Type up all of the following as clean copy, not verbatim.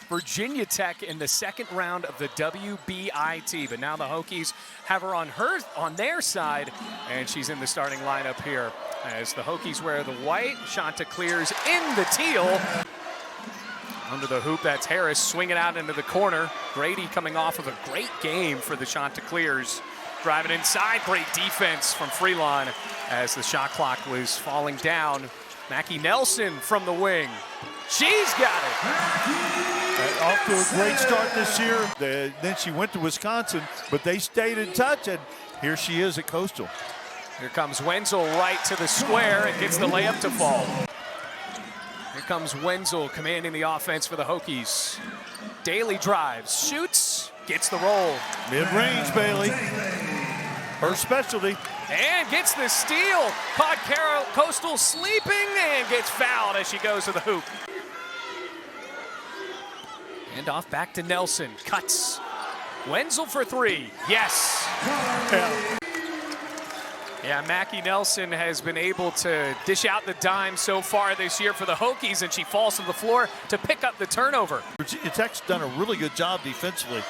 Virginia Tech in the second round of the WBIT. But now the Hokies have her on their side, and she's in the starting lineup here. As the Hokies wear the white, Chanticleers in the teal. Under the hoop, that's Harris swinging out into the corner. Grady coming off of a great game for the Chanticleers. Driving inside, great defense from Freelon as the shot clock was falling down. Mackie Nelson from the wing. She's got it. Off to a great start this year. Then she went to Wisconsin, but they stayed in touch, and here she is at Coastal. Here comes Wenzel right to the square and gets the layup to fall. Here comes Wenzel commanding the offense for the Hokies. Daly drives, shoots, gets the roll. Mid-range, Bailey. Her specialty. And gets the steal. Caught Coastal sleeping and gets fouled as she goes to the hoop. And off back to Nelson. Cuts. Wenzel for three. Yes. Yeah, Mackie Nelson has been able to dish out the dime so far this year for the Hokies, and she falls to the floor to pick up the turnover. Virginia Tech's done a really good job defensively.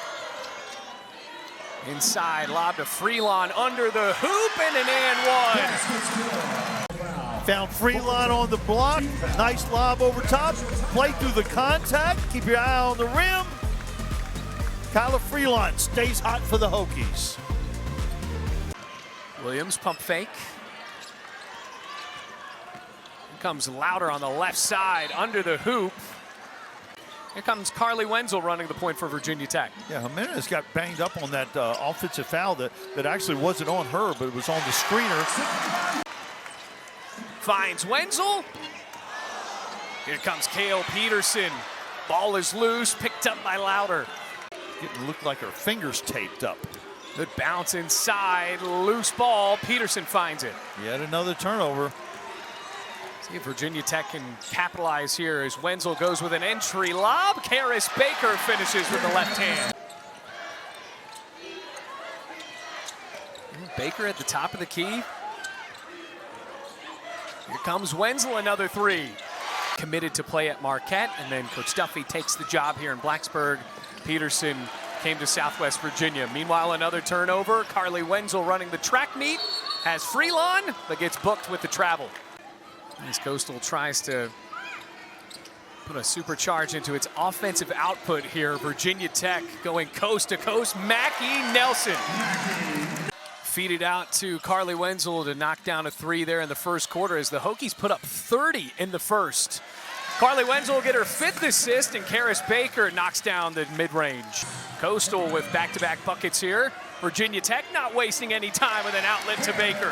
Inside, lob to Freelon under the hoop, and an and one. Found Freelon on the block. Nice lob over top. Play through the contact. Keep your eye on the rim. Kyla Freelon stays hot for the Hokies. Williams, pump fake. Here comes Louder on the left side, under the hoop. Here comes Carly Wenzel running the point for Virginia Tech. Yeah, Jimenez got banged up on that offensive foul that actually wasn't on her, but it was on the screener. Finds Wenzel. Here comes Kale Peterson. Ball is loose, picked up by Louder. It looked like her fingers taped up. Good bounce inside, loose ball. Peterson finds it. Yet another turnover. See if Virginia Tech can capitalize here as Wenzel goes with an entry lob. Karis Baker finishes with the left hand. Baker at the top of the key. Here comes Wenzel, another three. Committed to play at Marquette, and then Coach Duffy takes the job here in Blacksburg. Peterson came to Southwest Virginia. Meanwhile, another turnover. Carly Wenzel running the track meet. Has Freelon, but gets booked with the travel. As Coastal tries to put a supercharge into its offensive output here. Virginia Tech going coast to coast. Mackie Nelson. Feed it out to Carly Wenzel to knock down a three there in the first quarter as the Hokies put up 30 in the first. Carly Wenzel will get her fifth assist, and Karis Baker knocks down the mid-range. Coastal with back-to-back buckets here. Virginia Tech not wasting any time with an outlet to Baker.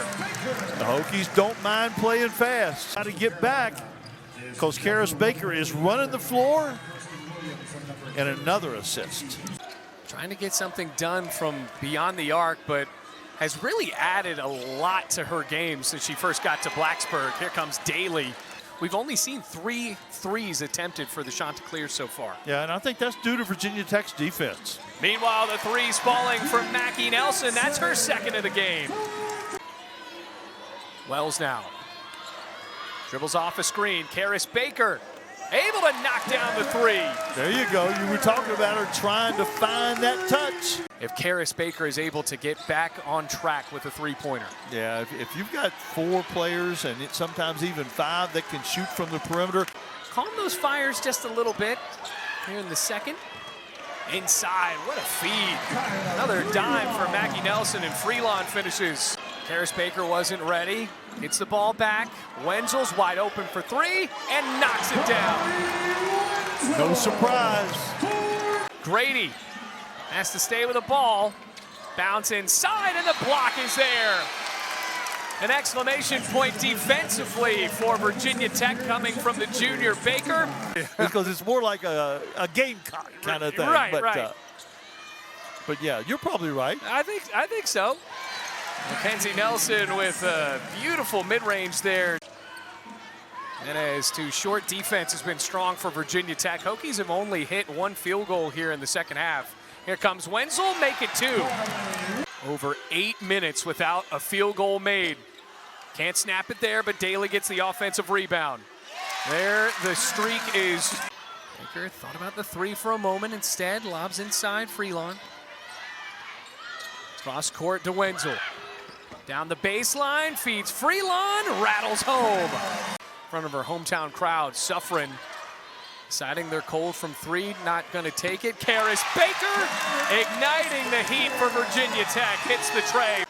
The Hokies don't mind playing fast. Got to get back because Karis Baker is running the floor, and another assist. Trying to get something done from beyond the arc, but has really added a lot to her game since she first got to Blacksburg. Here comes Daly. We've only seen 3 threes attempted for the Chanticleers so far. Yeah, and I think that's due to Virginia Tech's defense. Meanwhile, the threes falling from Mackie Nelson. That's her second of the game. Wells now. Dribbles off a screen. Karis Baker able to knock down the three. There you go. You were talking about her trying to find that touch. If Karis Baker is able to get back on track with a three-pointer. Yeah, if you've got 4 players and sometimes even 5 that can shoot from the perimeter. Calm those fires just a little bit here in the second. Inside, what a feed. Another dime for Mackie Nelson, and Freelon finishes. Karis Baker wasn't ready. Gets the ball back. Wenzel's wide open for three and knocks it down. No surprise. Grady has to stay with the ball. Bounce inside, and the block is there. An exclamation point defensively for Virginia Tech coming from the junior Baker. Because it's more like a Gamecock kind of thing. Right, right. But yeah, you're probably right. I think so. Mackenzie Nelson with a beautiful mid-range there. And as to short defense has been strong for Virginia Tech. Hokies have only hit 1 field goal here in the second half. Here comes Wenzel, make it 2. Over 8 minutes without a field goal made. Can't snap it there, but Daly gets the offensive rebound. There, the streak is. Here Baker thought about the three for a moment. Instead, lobs inside Freelon. Cross court to Wenzel. Down the baseline, feeds Freelon, rattles home. In front of her hometown crowd, suffering. Deciding they're cold from three, not gonna take it. Karis Baker igniting the heat for Virginia Tech, hits the tray.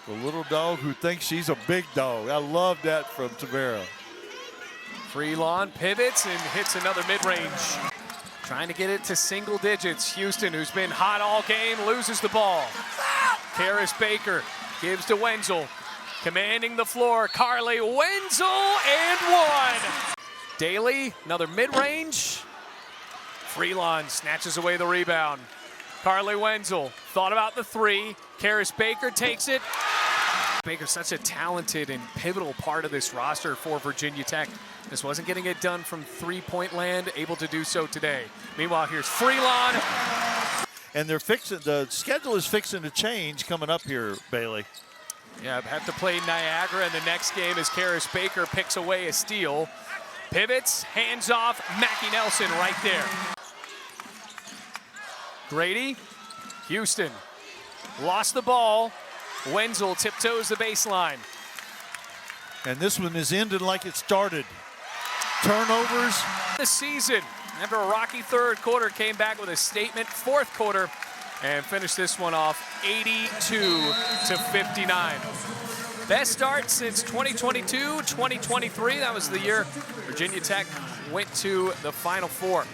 The little dog who thinks she's a big dog. I love that from Tamara. Freelon pivots and hits another mid-range. Trying to get it to single digits. Houston, who's been hot all game, loses the ball. Karis Baker gives to Wenzel. Commanding the floor, Carly Wenzel, and one. Daly, another mid-range. Freelon snatches away the rebound. Carly Wenzel thought about the three. Karis Baker takes it. Baker's such a talented and pivotal part of this roster for Virginia Tech. This wasn't getting it done from three-point land, able to do so today. Meanwhile, here's Freelon. And they're fixing, the schedule is fixing to change coming up here, Bailey. Yeah, have to play Niagara in the next game as Karis Baker picks away a steal. Pivots, hands off, Mackie Nelson right there. Grady, Houston, lost the ball. Wenzel tiptoes the baseline. And this one is ending like it started. Turnovers. The season, after a rocky third quarter, came back with a statement fourth quarter and finished this one off 82-59. Best start since 2022-2023. That was the year Virginia Tech went to the Final Four.